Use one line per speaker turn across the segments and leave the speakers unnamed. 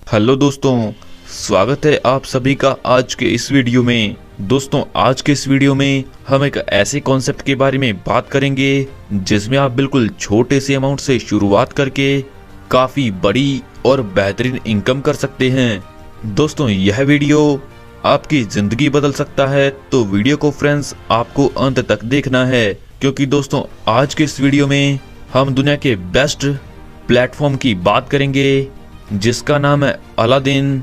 Hello दोस्तों, स्वागत है आप सभी का आज के इस वीडियो में। दोस्तों, आज के इस वीडियो में हम एक ऐसे कॉन्सेप्ट के बारे में बात करेंगे जिसमें आप बिल्कुल छोटे से अमाउंट से शुरुआत करके काफी बड़ी और बेहतरीन इनकम कर सकते हैं। दोस्तों, यह वीडियो आपकी जिंदगी बदल सकता है, तो वीडियो को फ्रेंड्स आपको अंत तक देखना है, क्योंकि दोस्तों आज के इस वीडियो में हम दुनिया के बेस्ट प्लेटफॉर्म की बात करेंगे जिसका नाम है अलादीन।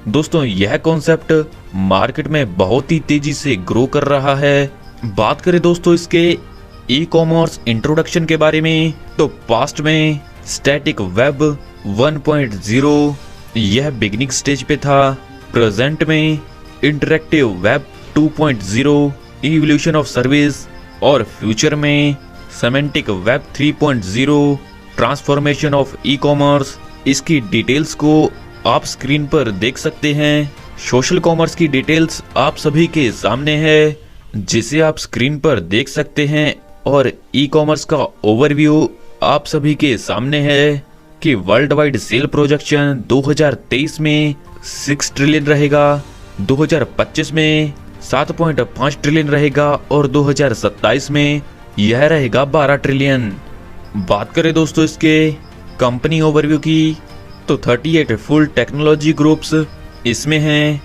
दोस्तों, यह कॉन्सेप्ट मार्केट में बहुत ही तेजी से ग्रो कर रहा है। बात करें दोस्तों इसके ई कॉमर्स इंट्रोडक्शन के बारे में, तो पास्ट में स्टैटिक वेब 1.0 यह बिगिनिंग स्टेज पे था। प्रेजेंट में interactive web 2.0 evolution of service, और फ्यूचर में semantic web 3.0 transformation of e commerce. इसकी डिटेल्स को आप स्क्रीन पर देख सकते हैं। सोशल कॉमर्स की डिटेल्स आप सभी के सामने है, जिसे आप स्क्रीन पर देख सकते हैं, और ई कॉमर्स का ओवरव्यू आप सभी के सामने है कि वर्ल्ड वाइड सेल प्रोजेक्शन 2023 में 6 ट्रिलियन रहेगा, 2025 में 7.5 ट्रिलियन रहेगा, और 2027 में यह रहेगा 12 ट्रिलियन। बात करें दोस्तों इसके कंपनी ओवरव्यू की, तो 38 फुल टेक्नोलॉजी ग्रुप्स इसमें हैं,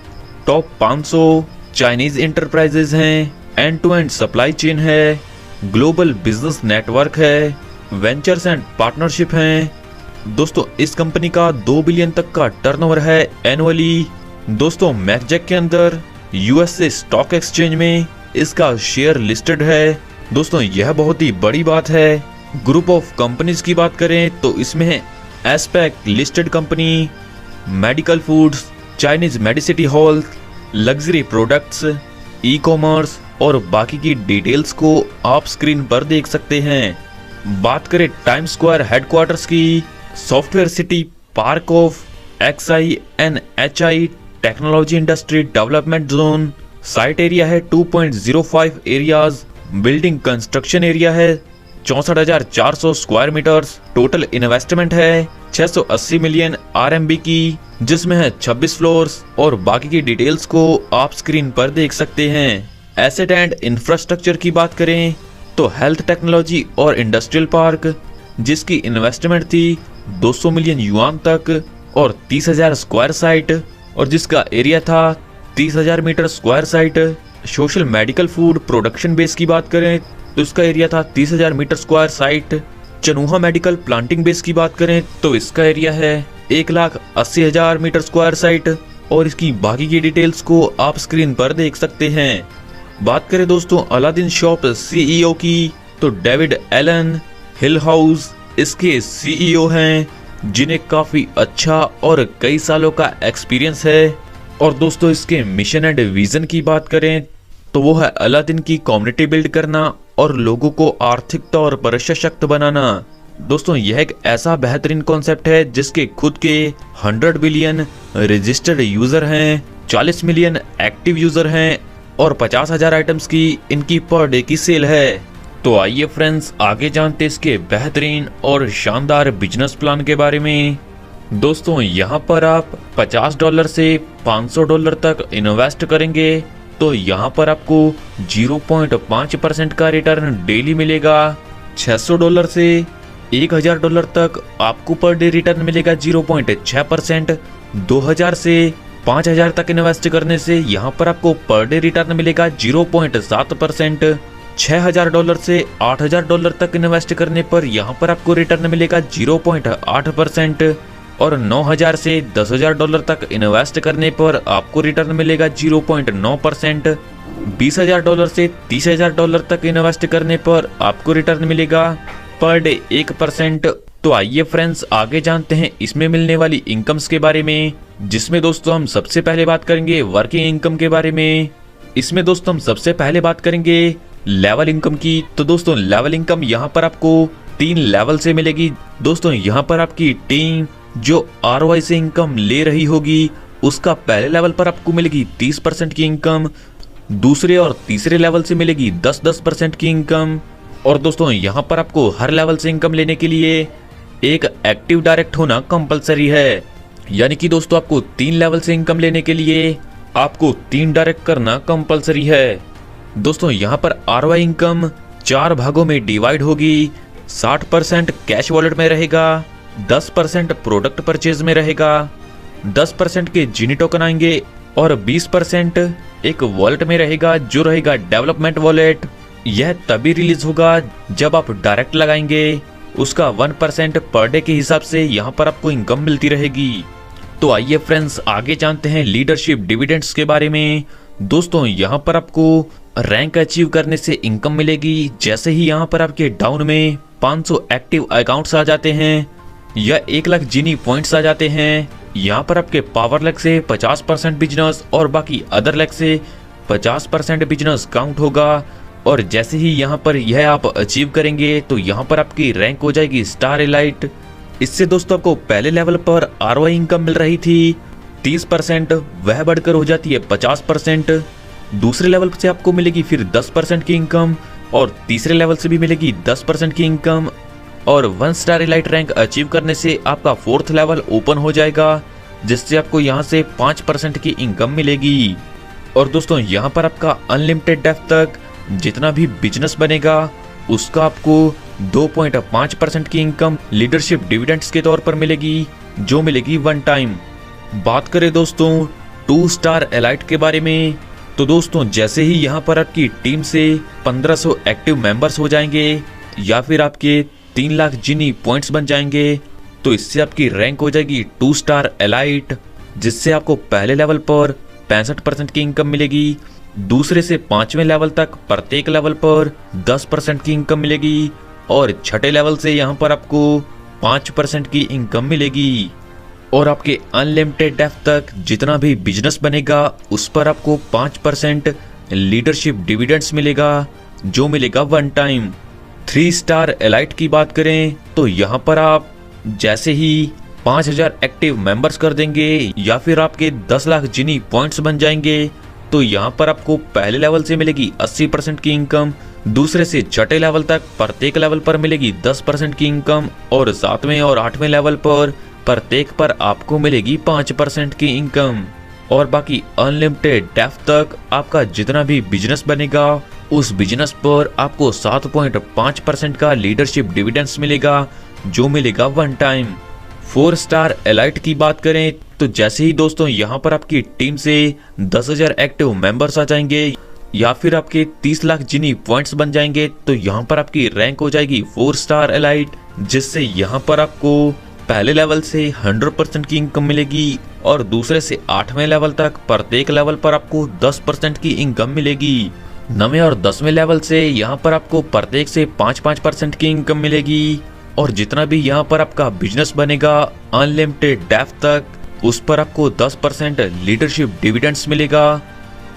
टॉप 500 चाइनीज इंटरप्राइजेज हैं, end to end supply chain है, ग्लोबल बिजनेस नेटवर्क है, वेंचर्स एंड पार्टनरशिप हैं। दोस्तों, इस कंपनी का 2 बिलियन तक का टर्नओवर है एनुअली। दोस्तों, मैकजैक के अंदर यूएसए स्टॉक एक्सचेंज में इसका शेयर लिस्टेड है। दोस्तों, यह बहुत ही बड़ी बात है। ग्रुप ऑफ कंपनीज की बात करें तो इसमें है aspect listed company, medical foods, Chinese Medicity hall, luxury products, e commerce, और बाकी की डिटेल्स को आप स्क्रीन पर देख सकते हैं। बात करें टाइम स्क्वायर हेडक्वार्टर्स की, software city park of XINHI technology industry development zone. Site area है 2.05 एरियाज, बिल्डिंग कंस्ट्रक्शन एरिया है 64,400 स्क्वायर मीटर्स, टोटल इन्वेस्टमेंट है 680 मिलियन RMB की, जिसमें है 26 फ्लोर्स, और बाकी की डिटेल्स को आप स्क्रीन पर देख सकते हैं। एसेट एंड इंफ्रास्ट्रक्चर की बात करें तो हेल्थ टेक्नोलॉजी और इंडस्ट्रियल पार्क, जिसकी इन्वेस्टमेंट थी 200 मिलियन युआन तक, और 30,000 स्क्वायर साइट, और जिसका एरिया था 30,000 meter square site. Social medical food production base की बात करें तो इसका एरिया था 30,000 मीटर स्क्वायर साइट। चनुहा मेडिकल प्लांटिंग बेस की बात करें तो इसका एरिया है 1,80,000 मीटर स्क्वायर साइट, और इसकी बाकी की डिटेल्स को आप स्क्रीन पर देख सकते हैं। बात करें दोस्तों अलादीन शॉप CEO की, तो डेविड एलन हिल हाउस इसके CEO हैं, जिन्हें काफी अच्छा और कई सालों का एक्सपीरियंस है। और दोस्तों, इसके मिशन एंड विजन की बात करें तो वो है अलादीन की कम्युनिटी बिल्ड करना और लोगों को आर्थिक तौर पर सशक्त बनाना। दोस्तों, यह एक ऐसा बेहतरीन कॉन्सेप्ट है जिसके खुद के 100 बिलियन रजिस्टर्ड यूजर हैं, 40 मिलियन एक्टिव यूजर हैं, और 50,000 आइटम्स की इनकी पर डे की सेल है। तो आइए फ्रेंड्स, आगे जानते इसके बेहतरीन और शानदार बिजनेस प्लान के बारे में। दोस्तों, यहाँ पर आप $50 से $500 तक इन्वेस्ट करेंगे तो यहाँ पर आपको 0.5% का रिटर्न डेली मिलेगा। $600 से $1,000 तक आपको पर डे रिटर्न मिलेगा 0.6%। 2,000 से 5,000 तक इन्वेस्ट करने से यहाँ पर आपको पर डे रिटर्न मिलेगा 0.7%। $6,000 से $8,000 तक इन्वेस्ट करने पर यहाँ पर आपको रिटर्न मिलेगा 0.8%, और 9,000 से $10,000 तक इन्वेस्ट करने पर आपको रिटर्न मिलेगा 0.9%। $20,000 से $30,000 तक इन्वेस्ट करने पर आपको रिटर्न मिलेगा पर डे 1%। तो आइए फ्रेंड्स, आगे जानते हैं इसमें मिलने वाली इनकम्स के बारे में, जिसमें दोस्तों हम सबसे पहले बात करेंगे वर्किंग इनकम के बारे में। इसमें दोस्तों हम सबसे पहले बात करेंगे लेवल इनकम की। तो दोस्तों, लेवल इनकम यहाँ पर आपको 3 लेवल से मिलेगी। दोस्तों, यहाँ पर आपकी टीम जो ROI से इनकम ले रही होगी, उसका पहले लेवल पर आपको मिलेगी 30% की इनकम, दूसरे और तीसरे लेवल से मिलेगी 10% की इनकम, और दोस्तों यहाँ पर आपको हर लेवल से इनकम लेने के लिए एक एक्टिव डायरेक्ट होना कंपलसरी है। यानी कि दोस्तों आपको 3 लेवल से इनकम लेने के लिए आपको 3 डायरेक्ट करना कंपलसरी है। दोस्तों यहाँ पर आरओआई इनकम 4 भागों में डिवाइड होगी। 60% कैश वॉलेट में रहेगा, 10% प्रोडक्ट परचेज में रहेगा, 10% के जीनी टोकन आएंगे और 20% एक वॉलेट में रहेगा जो रहेगा डेवलपमेंट वॉलेट। यह तभी रिलीज होगा जब आप डायरेक्ट लगाएंगे। उसका 1% पर डे के हिसाब से यहाँ पर आपको इनकम मिलती रहेगी। तो आइए फ्रेंड्स आगे जानते हैं लीडरशिप डिविडेंड्स के बारे में। दोस्तों यहाँ पर आपको रैंक अचीव करने से इनकम मिलेगी। जैसे ही यहाँ पर आपके डाउन में 500 एक्टिव अकाउंट्स आ जाते हैं या 1 लाख जीनी पॉइंट्स आ जाते हैं, यहाँ पर आपके पावर लेग से 50% बिजनेस और बाकी अदर लेग से 50% बिजनेस काउंट होगा। और जैसे ही यहाँ पर यह आप अचीव करेंगे तो यहाँ पर आपकी रैंक हो जाएगी स्टार एलाइट। इससे दोस्तों आपको पहले लेवल पर आरओआई इनकम मिल रही थी 30%, वह बढ़कर हो जाती है 50%। दूसरे लेवल से आपको मिलेगी फिर 10% की इनकम और तीसरे लेवल से भी मिलेगी 10% की इनकम। और 1 स्टार एलाइट रैंक अचीव करने से आपका 4th लेवल ओपन हो जाएगा, जिससे आपको यहाँ से 5% की इनकम मिलेगी। और दोस्तों यहाँ पर आपका अनलिमिटेड डेप्थ तक जितना भी बिजनेस बनेगा उसका आपको 2.5% की इनकम लीडरशिप डिविडेंड्स के तौर पर मिलेगी, जो मिलेगी 1 टाइम। बात करें दोस्तों 2 स्टार एलाइट के बारे में, तो दोस्तों जैसे ही यहाँ पर आपकी टीम से 1500 एक्टिव मेंबर्स हो जाएंगे या फिर आपके 3 लाख जीनी पॉइंट्स बन जाएंगे, तो इससे आपकी रैंक हो जाएगी 2 स्टार एलाइट, जिससे आपको पहले लेवल पर 65% की इनकम मिलेगी। दूसरे से 5वें लेवल तक प्रत्येक लेवल पर 10% की इनकम मिलेगी और 6ठे लेवल से यहाँ पर आपको 5% की इनकम मिलेगी। और आपके अनलिमिटेड डेप्थ तक जितना भी बिजनेस बनेगा उस पर आपको 5% लीडरशिप डिविडेंड्स मिलेगा, जो मिलेगा 1 टाइम। 3 स्टार एलाइट की बात करें तो यहाँ पर आप जैसे ही 5000 एक्टिव मेंबर्स कर देंगे या फिर आपके 10 लाख जीनी पॉइंट्स बन जाएंगे, तो यहाँ पर आपको पहले लेवल से मिलेगी 80% की इनकम, दूसरे से 6ठे लेवल तक प्रत्येक लेवल पर मिलेगी 10% की इनकम और 7वें और 8वें लेवल पर प्रत्येक पर आपको मिलेगी 5% की इनकम। और बाकी अनलिमिटेड डेप्थ तक आपका जितना भी बिजनेस बनेगा उस बिजनेस पर आपको 7.5% का लीडरशिप डिविडेंड्स मिलेगा, जो मिलेगा 1 टाइम। 4 स्टार एलाइट की बात करें तो जैसे ही दोस्तों यहाँ पर आपकी टीम से 10,000 एक्टिव मेंबर्स आ जाएंगे या फिर आपके 30 लाख जीनी पॉइंट्स बन जाएंगे, तो यहाँ पर आपकी रैंक हो जाएगी 4 स्टार एलाइट, जिससे यहाँ पर आपको पहले लेवल से 100% की इनकम मिलेगी और दूसरे से 8वें लेवल तक प्रत्येक लेवल पर आपको 10% की इनकम मिलेगी। 9वें और 10वें लेवल से यहाँ पर आपको प्रत्येक से 5-5% की इनकम मिलेगी और जितना भी यहाँ पर आपका बिजनेस बनेगा अनलिमिटेड डेप्थ तक, उस पर आपको 10% लीडरशिप डिविडेंड्स मिलेगा,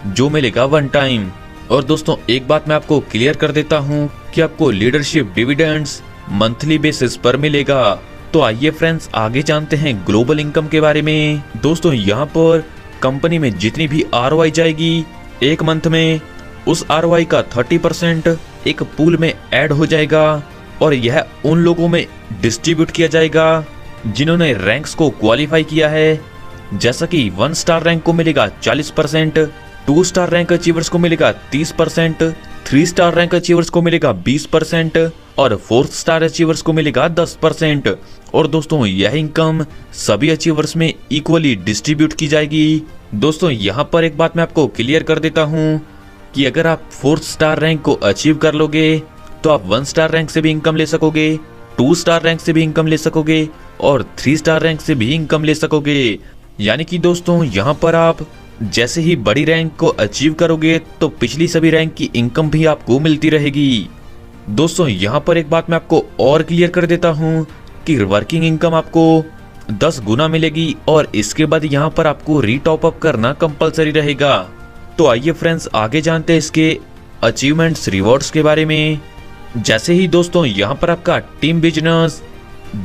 जो मिलेगा 1 टाइम। और दोस्तों एक बात मैं आपको क्लियर कर देता हूँ कि आपको लीडरशिप डिविडेंड्स मंथली बेसिस पर मिलेगा। तो आइए फ्रेंड्स आगे जानते हैं ग्लोबल इनकम के बारे में। दोस्तों यहाँ पर कंपनी में जितनी भी आरओआई जाएगी एक मंथ में, उस आरओआई का 30% एक पूल में ऐड हो जाएगा और यह उन लोगों में डिस्ट्रीब्यूट किया जाएगा जिन्होंने रैंक्स को क्वालिफाई किया है। जैसा कि 1 स्टार रैंक को मिलेगा 40%, 2 स्टार रैंक अचीवर्स को मिलेगा 30%, 3 स्टार रैंक अचीवर्स को मिलेगा 20% और 4th स्टार अचीवर्स को मिलेगा 10%। और दोस्तों यह इनकम सभी अचीवर्स में इक्वली डिस्ट्रीब्यूट की जाएगी। दोस्तों यहाँ पर एक बात मैं आपको क्लियर कर देता हूँ कि अगर आप 4th स्टार रैंक को अचीव कर लोगे तो आप 1 स्टार रैंक से भी इनकम ले सकोगे, 2 स्टार रैंक से भी इनकम ले सकोगे और 3 स्टार रैंक से भी इनकम ले सकोगे। यानी कि दोस्तों यहाँ पर आप जैसे ही बड़ी रैंक को अचीव करोगे तो पिछली सभी रैंक की इनकम भी आपको मिलती रहेगी। दोस्तों यहाँ पर एक बात मैं आपको और क्लियर कर देता हूँ कि वर्किंग इनकम आपको 10 गुना मिलेगी और इसके बाद यहाँ पर आपको रीटॉप अप करना कंपलसरी रहेगा। तो आइए फ्रेंड्स आगे जानते हैं इसके अचीवमेंट्स रिवॉर्ड्स के बारे में। जैसे ही दोस्तों यहाँ पर आपका टीम बिजनेस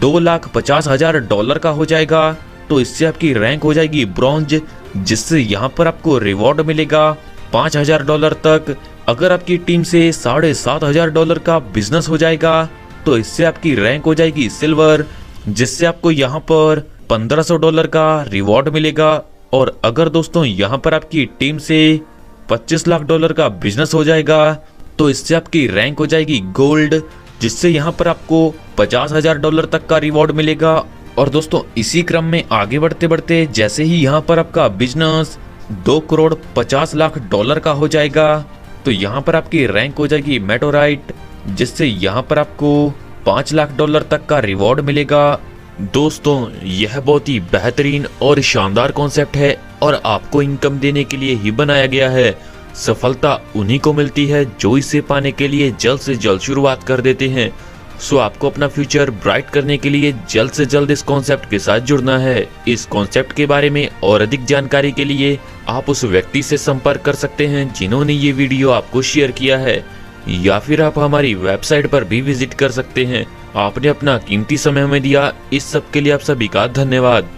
$2,50,000 का हो जाएगा तो इससे आपकी रैंक हो जाएगी ब्रॉन्ज, जिससे यहाँ पर आपको रिवॉर्ड मिलेगा $5,000 तक। अगर आपकी टीम से $7,500 का बिजनेस हो जाएगा तो इससे आपकी रैंक हो जाएगी सिल्वर, जिससे आपको यहाँ पर $1500 का रिवॉर्ड मिलेगा। और अगर दोस्तों यहाँ पर आपकी टीम से $25 लाख का बिजनेस हो जाएगा तो इससे आपकी रैंक हो जाएगी गोल्ड, जिससे यहाँ पर आपको $50,000 तक का रिवॉर्ड मिलेगा। और दोस्तों इसी क्रम में आगे बढ़ते बढ़ते जैसे ही यहाँ पर आपका बिजनेस $2,50,00,000 का हो जाएगा तो यहाँ पर आपकी रैंक हो जाएगी मेटोराइट, जिससे यहाँ पर आपको $5 लाख तक का रिवॉर्ड मिलेगा। दोस्तों यह बहुत ही बेहतरीन और शानदार कॉन्सेप्ट है और आपको इनकम देने के लिए ही बनाया गया है। सफलता उन्हीं को मिलती है जो इसे पाने के लिए जल्द से जल्द शुरुआत कर देते हैं। सो आपको अपना फ्यूचर ब्राइट करने के लिए जल्द से जल्द इस कॉन्सेप्ट के साथ जुड़ना है। इस कॉन्सेप्ट के बारे में और अधिक जानकारी के लिए आप उस व्यक्ति से संपर्क कर सकते हैं जिन्होंने ये वीडियो आपको शेयर किया है, या फिर आप हमारी वेबसाइट पर भी विजिट कर सकते हैं। आपने अपना कीमती समय हमें दिया, इस सब के लिए आप सभी का धन्यवाद।